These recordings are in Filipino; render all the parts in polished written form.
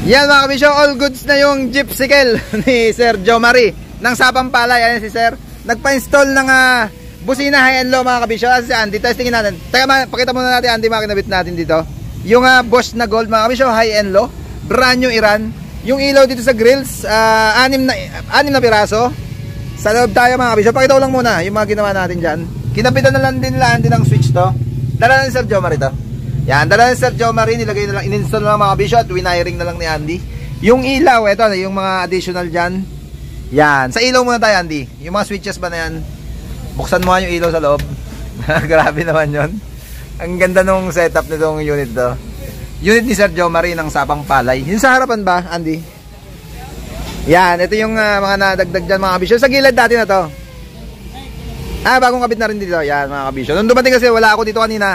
Yan mga kabisyo, all goods na yung Jeepcycle ni Sir Jomari ng Sabang Palay. Ayan si Sir, nagpa-install ng busina high and low mga kabisyo. Si Andy, testingin natin. Teka, pakita muna natin Andy, makinabit natin dito yung Bosch na gold mga kabisyo, high and low, brand new Iran. Yung ilaw dito sa grills, 6 na piraso. Sa loob tayo mga kabisyo, pakita ko lang muna yung mga ginawa natin dyan. Kinapitan na lang din ng switch to. Dala na ni Sir Jomari to. Yan, dala ni Sir Jomari, nilagay na lang, in-install na lang mga kabisyo at winiring na lang ni Andy. Yung ilaw, ito yung mga additional dyan. Yan, sa ilaw muna tayo Andy. Yung mga switches ba na yan, buksan mo nga yung ilaw sa loob. Grabe naman yon. Ang ganda nung setup nitong unit to. Unit ni Sir Jomari ng Sabang Palay. Yung sa harapan ba Andy? Yan, ito yung mga nadagdag dyan mga kabisyo. Sa gilid dati na to. Bagong kabit na rin dito. Yan mga kabisyo. Nung dumating kasi wala ako dito kanina,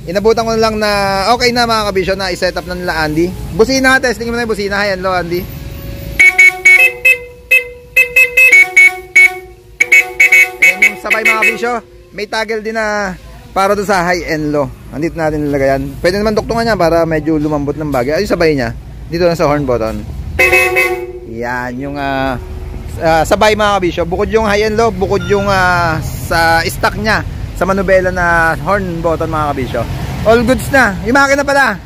inabutan ko na lang na okay na mga kabisyo na i-set up na nila Andy. Busina, testing mo na yung busina. Ayan lo Andy. Ayan yung sabay mga kabisyo. May toggle din na para doon sa high and low. Andito natin nilagayan. Pwede naman tuktungan niya para medyo lumambot ng bagay. Ay sabay niya. Dito na sa horn button. Yan yung sabay mga kabisyo. Bukod yung high and low, bukod yung sa stock niya sa manubela na horn button mga kabisyo. All goods na. Yung makina pala,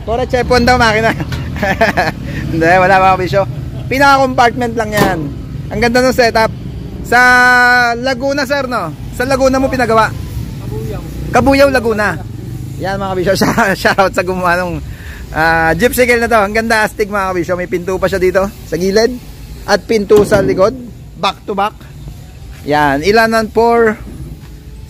Tore Chepon daw makina. Hindi, wala mga kabisyo. Pinaka compartment lang yan. Ang ganda ng setup. Sa Laguna sir no? Sa Laguna mo pinagawa? Kabuyaw Laguna. Yan mga kabisyo. Shoutout sa gumawa ng Jeepcycle na to. Ang ganda astig mga kabisyo. May pinto pa siya dito sa gilid at pinto sa likod, back to back. Yan, ilanan 4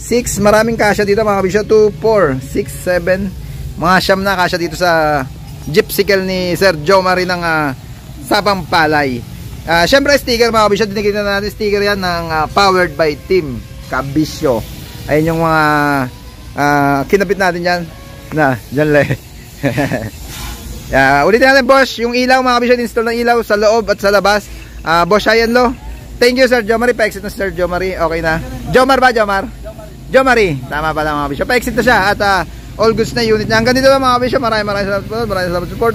6, maraming kasya dito mga kabisyo. 2, 4, 6, 7, mga siyam na kasya dito sa Jeepcycle ni Sir Jomari ng Sabang Palay. Syempre sticker mga kabisyo, dinigyan na natin sticker yan ng powered by Team Kabisyo. Ayun yung mga kinabit natin yan na, dyan lang. Ulitin natin Bosch, yung ilaw mga kabisyo, install ng ilaw sa loob at sa labas. Bosch high and low. Thank you Sir Jomari, pa-exit na Sir Jomari. Okay na, Jomar ba? Jomari, tama pala mga kabisyo, pa-exit na siya. At all goods na unit niya. Hanggang dito lang mga kabisyo, maraming salamat sa support.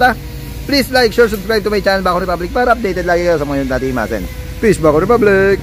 Please like, share, subscribe to my channel Bako Republic para updated lagi kayo sa mga yung dati imasen. Peace Bako Republic.